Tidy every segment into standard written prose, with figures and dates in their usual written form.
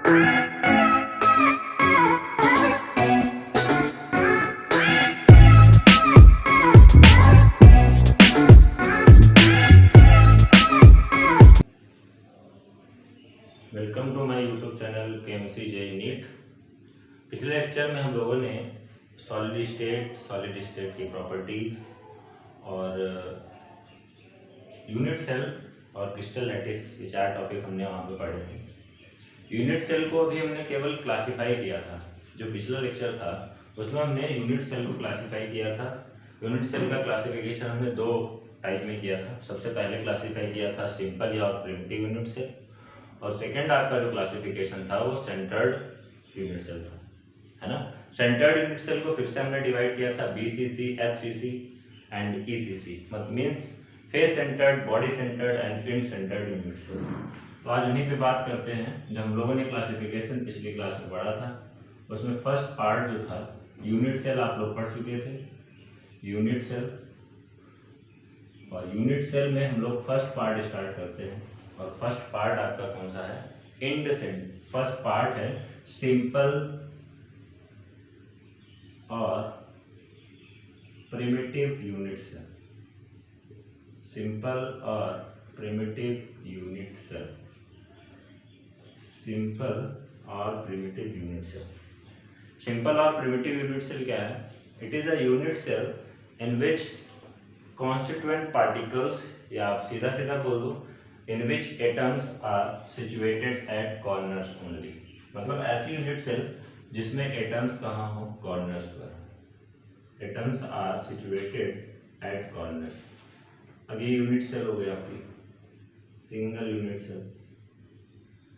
Welcome to my YouTube channel KMC JEE NEET. पिछले lecture में हम लोगों ने सॉलिड स्टेट की प्रॉपर्टीज और यूनिट सेल और क्रिस्टल लैटिस ये चार टॉपिक हमने वहाँ पे पढ़े थे। यूनिट सेल को अभी हमने केवल क्लासिफाई किया था। जो पिछला लेक्चर था उसमें हमने यूनिट सेल को क्लासिफाई किया था। यूनिट सेल का क्लासिफिकेशन हमने दो टाइप में किया था। सबसे पहले क्लासिफाई किया था सिंपल या प्रिमिटिव यूनिट सेल, और सेकेंड आपका जो क्लासिफिकेशन था वो सेंटर्ड यूनिट सेल था, है ना। सेंटर्ड यूनिट सेल को फिर से हमने डिवाइड किया था BCC, FCC एंड ECC, मतलब means face centred, body centred and end centred unit cell. तो आज उन्हीं पे बात करते हैं जो हम लोगों ने क्लासिफिकेशन पिछली क्लास में पढ़ा था। उसमें फर्स्ट पार्ट जो था यूनिट सेल आप लोग पढ़ चुके थे, यूनिट सेल। और यूनिट सेल में हम लोग फर्स्ट पार्ट स्टार्ट करते हैं, और फर्स्ट पार्ट आपका कौन सा है? इंड सेल। फर्स्ट पार्ट है सिंपल और प्रिमिटिव यूनिट सेल। सिंपल और प्रिमिटिव यूनिट सेल। सिंपल और प्रिमिटिव यूनिट सेल। सिंपल और प्रिमिटिव यूनिट सेल क्या है? It is a unit cell in which constituent particles, या आप सीधा सीधा बोल दो in which atoms are situated at corners only. मतलब ऐसी यूनिट सेल जिसमें एटम्स कहाँ हो? कॉर्नर्स पर। Atoms are situated at corners. अब ये यूनिट सेल हो गई आपकी सिंगल यूनिट सेल।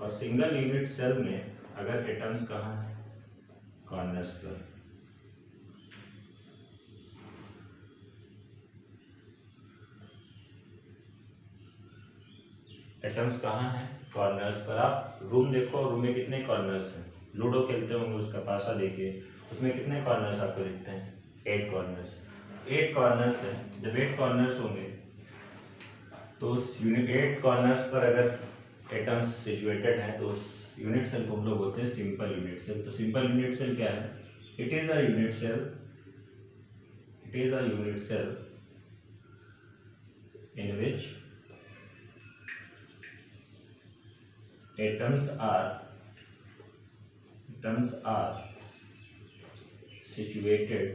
और सिंगल यूनिट सेल में अगर एटम्स कहाँ है? कॉर्नर्स पर। एटम्स कहाँ हैं? कॉर्नर्स पर। आप रूम देखो, रूम में कितने कॉर्नर्स हैं? लूडो खेलते होंगे, उसका पासा देखिए, उसमें कितने कॉर्नर्स आपको दिखते हैं? 8 कॉर्नर्स। 8 कॉर्नर्स है। जब 8 कॉर्नर्स होंगे तो उस यूनिट 8 कॉर्नर्स पर अगर एटम्स सिचुएटेड हैं तो उस यूनिट सेल को हम लोग बोलते हैं सिंपल यूनिट सेल। तो सिंपल यूनिट सेल क्या है? It is a unit cell, it is a unit cell in which atoms are situated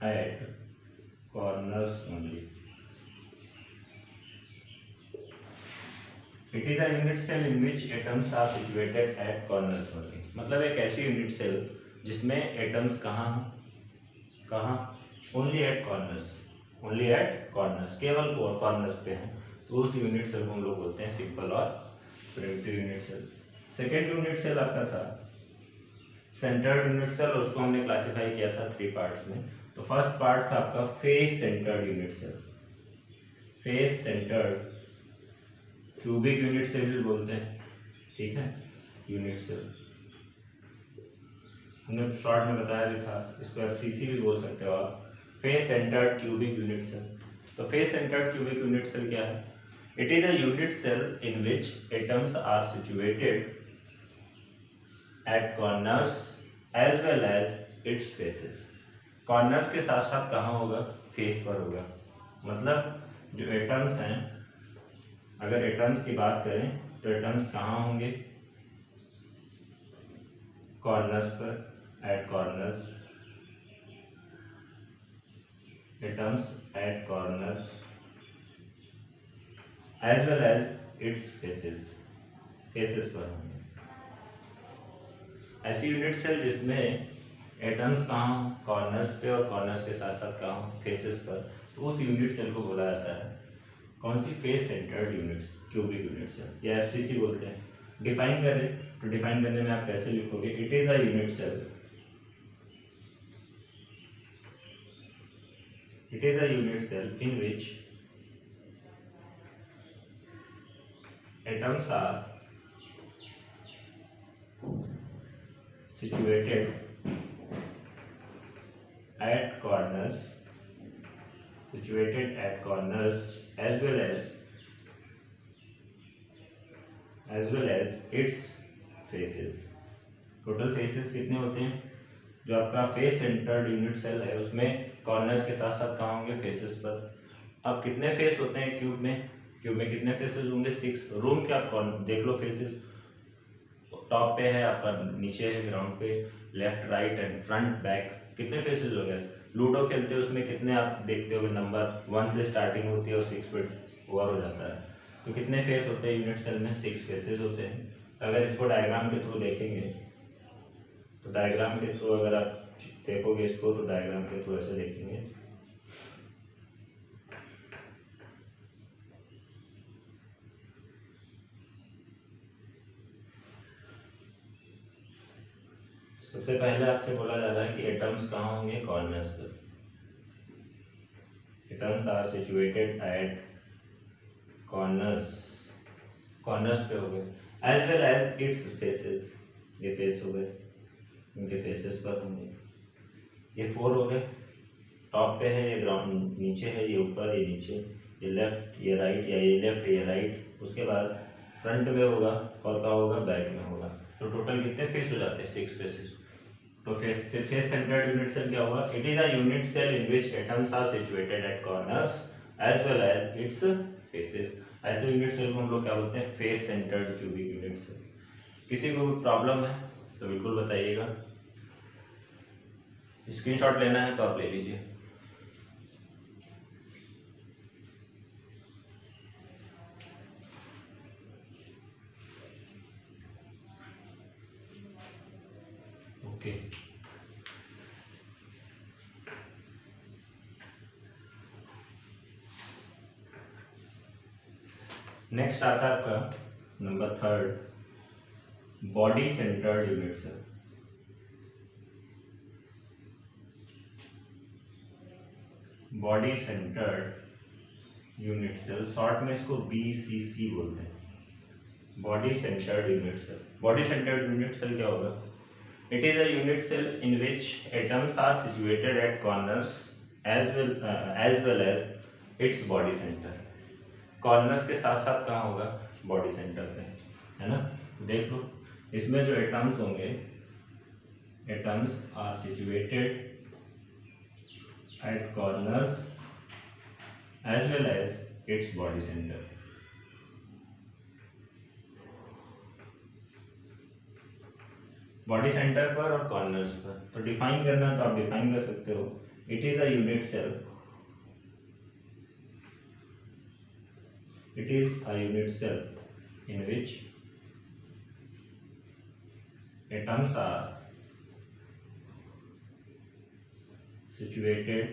at corners only. It is a unit cell in which atoms are situated at corners only. मतलब एक ऐसी unit cell जिसमें atoms कहाँ हैं? कहाँ? Only at corners. Only at corners, केवल corners पे हैं, तो उस यूनिट सेल को हम लोग बोलते हैं सिंपल और primitive unit cell. Second unit cell आपका था सेंटर्ड यूनिट सेल, उसको हमने क्लासिफाई किया था 3 पार्ट्स में। तो फर्स्ट पार्ट था आपका face centred unit cell. Face centred, cubic unit cell भी बोलते हैं, ठीक है, यूनिट सेल। हमने शॉर्ट में बताया भी था, इसको FCC भी बोल सकते हो आप। Face centred cubic unit cell. तो face centred cubic unit cell क्या है? It is a unit cell in which atoms are situated at corners as well as its faces. Corners के साथ साथ कहाँ होगा? फेस पर होगा। मतलब जो एटम्स हैं, अगर एटम्स की बात करें तो एटम्स कहाँ होंगे? कॉर्नर्स पर, at corners. Atoms at corners as well as its faces. Faces पर होंगे। ऐसी यूनिट सेल जिसमें एटम्स कहाँ हो? कॉर्नर्स पे, और कॉर्नर्स के साथ साथ कहाँ हो? फेसेस पर, तो उस यूनिट सेल को बोला जाता है कौन सी? Face centered units cubic unit cell, या FCC बोलते हैं। डिफाइन करें तो डिफाइन करने में आप कैसे लिखोगे? It is a unit cell, it is a unit cell in which atoms are situated at corners, situated at corners as well as as well as its faces. Total faces कितने होते हैं? जो आपका फेस सेंटर्ड यूनिट सेल है उसमें corners के साथ साथ कहाँ होंगे? फेसेस पर। अब कितने फेस होते हैं क्यूब में? क्यूब में कितने फेसेस होंगे? 6। रूम के आप देख लो फेसेस, टॉप पे है आपका, नीचे है ग्राउंड पे, left right and front back, कितने फेसेस हो गए? लूडो खेलते हो उसमें कितने आप देखते हो? नंबर 1 से स्टार्टिंग होती है और 6 पे ओवर हो जाता है, तो कितने फेस होते हैं यूनिट सेल में? 6 फेसेस होते हैं। अगर इसको डायग्राम के थ्रू देखेंगे तो डायग्राम के थ्रू अगर आप देखोगे इसको तो डायग्राम के थ्रू ऐसे देखेंगे। सबसे पहले आपसे बोला जा रहा है कि एटम्स कहाँ होंगे? कॉर्नर्स पर। Atoms are situated at corners, corners पे हो गए। As well as its faces, ये फेस हो गए, इनके फेसेस पर होंगे। ये 4 हो गए। टॉप पे है, ये ग्राउंड नीचे है, ये ऊपर, ये नीचे, ये लेफ्ट, ये राइट, या ये लेफ्ट, ये राइट। उसके बाद फ्रंट में होगा और क्या होगा? बैक में होगा। तो टोटल कितने फेस हो जाते हैं? 6 फेसेस। तो फेस सेंटर्ड यूनिट सेल क्या होगा? It is a unit cell in which atoms are situated at corners as well as its faces. ऐसे यूनिट सेल को हम लोग क्या बोलते हैं? Face centred cubic unit cell. किसी को प्रॉब्लम है तो बिल्कुल बताइएगा। स्क्रीनशॉट लेना है तो आप ले लीजिए। ओके, नेक्स्ट आता है आपका number 3, body centred unit cell. Body centred unit cell, short में इसको BCC बोलते हैं, body centred unit cell. Body centred unit cell क्या होगा? It is a unit cell in which atoms are situated at corners as well as its body centre. Corners के साथ साथ कहाँ होगा? बॉडी सेंटर पे, है ना? देख लो, इसमें जो एटम्स होंगे, atoms are situated at corners as well as its body centre. Body centre पर और कॉर्नर्स पर। तो डिफाइन करना तो आप डिफाइन कर सकते हो। It is a unit cell, it is a unit cell in which atoms are situated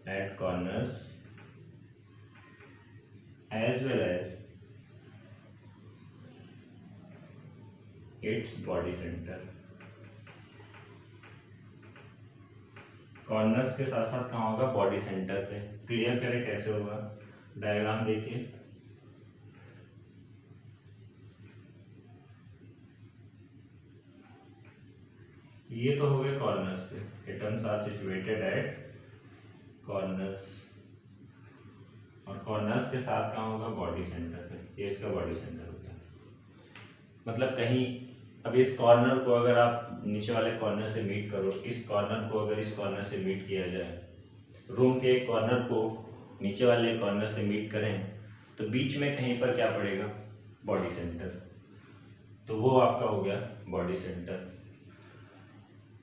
at corners as well as its body center। Corners के साथ साथ कहाँ होगा? बॉडी सेंटर पे। क्लियर करें कैसे होगा? डायग्राम देखिए। ये तो हो गए कॉर्नर्स पे, atoms are situated at corners, और कॉर्नर्स के साथ कहाँ होगा? बॉडी सेंटर पे। ये इसका बॉडी सेंटर हो गया। मतलब कहीं अब इस कॉर्नर को अगर आप नीचे वाले कॉर्नर से मीट करो, इस कॉर्नर को अगर इस कॉर्नर से मीट किया जाए, रूम के एक कॉर्नर को नीचे वाले कॉर्नर से मीट करें, तो बीच में कहीं पर क्या पड़ेगा? Body centre. तो वो आपका हो गया बॉडी सेंटर।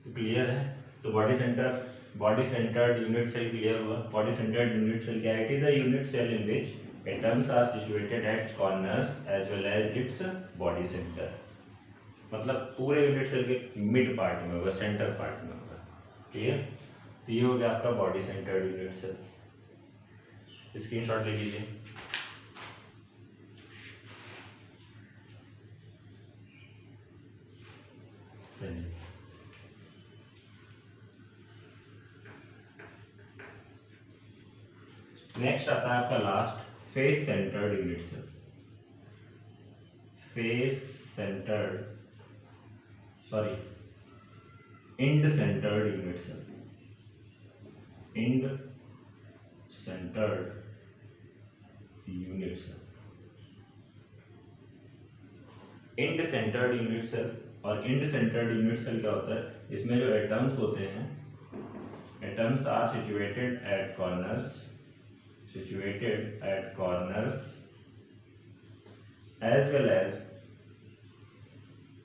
तो क्लियर है? तो body centre, body centred unit cell clear हुआ। बॉडी सेंटर्ड यूनिट सेल क्या है? It is a unit cell in which atoms are situated at corners as well as its body centre. मतलब पूरे unit cell के mid part में होगा, centre part में होगा। क्लियर? तो ये हो गया आपका body centred unit cell. Screenshot ले लीजिए। नेक्स्ट आता है आपका last, face centred unit cell. Face centred, sorry, end centred unit cell. End centred unit cell. End centred unit cell. और इंड सेंटर्ड यूनिट सेल क्या होता है, इसमें जो एटम्स होते हैं, atoms are situated at corners as well as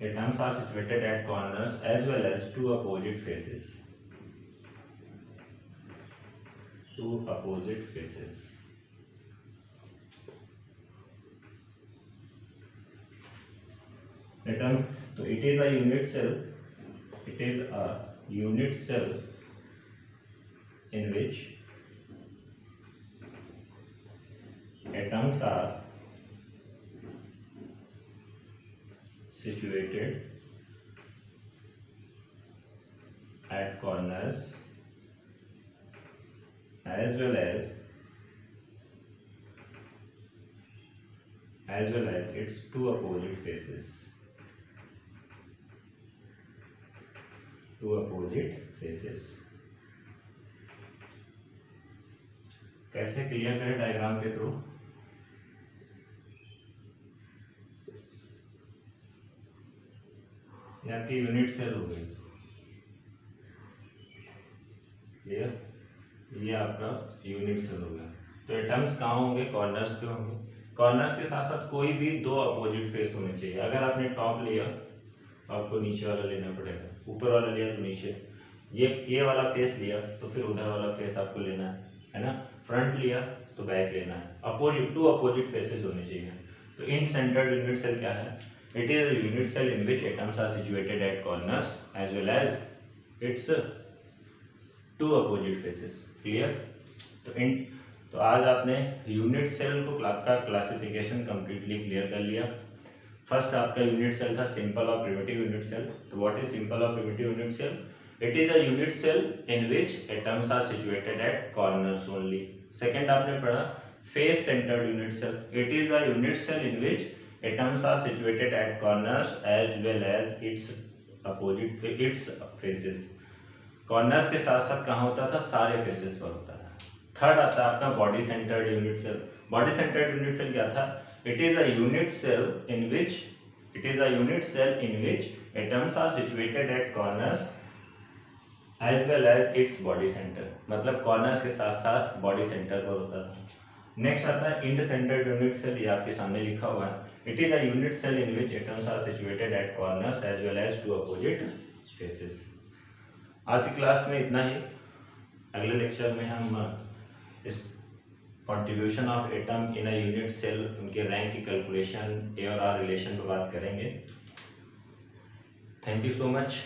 atoms are situated at corners as well as two opposite faces. Atom, so it is a unit cell. It is a unit cell in which atoms are situated at corners as well as its two opposite faces. कैसे clear करें diagram के through? ये आपकी unit cell हो गई, clear? ये आपका unit cell हो गया। तो एटम्स कहाँ होंगे? कॉर्नर्स पे होंगे। कॉर्नर्स के साथ साथ कोई भी दो अपोजिट फेस होने चाहिए। अगर आपने टॉप लिया तो आपको नीचे वाला लेना पड़ेगा, ऊपर वाला लिया तो नीचे, ये वाला फेस लिया तो फिर उधर वाला फेस आपको लेना है ना? फ्रंट लिया तो बैक लेना है। अपोजिट, टू अपोजिट फेसेस होने चाहिए। तो इंड सेंटर्ड यूनिट सेल क्या है? It is a unit cell in which atoms are situated at corners as well as its two opposite faces. Clear? तो आज आपने यूनिट सेल को का क्लासिफिकेशन कम्प्लीटली क्लियर कर लिया। फर्स्ट आपका यूनिट सेल था सिंपल और प्रिमिटिव यूनिट सेल। तो व्हाट इज सिंपल और primitive unit cell? It is a unit cell in which atoms are situated at corners only. Second आपने पढ़ा face centred unit cell. It is a unit cell in which atoms are situated at corners as well as its faces. Corners के साथ साथ कहाँ होता था? सारे faces पर होता था। थर्ड आता है आपका body centred unit cell. Body centred unit cell क्या था? It is a unit cell in which atoms are situated at corners as well as its body centre. मतलब कॉर्नर्स के साथ साथ बॉडी सेंटर पर होता था। नेक्स्ट आता है इंड सेंटर्ड यूनिट सेल। ये आपके सामने लिखा हुआ है। It is a unit cell in which atoms are situated at corners as well as two opposite faces. आज की क्लास में इतना ही। अगले लेक्चर में हम इस contribution of atom in a unit cell, उनके रैंक की कैलकुलेशन, ए और आर रिलेशन पर बात करेंगे। Thank you so much.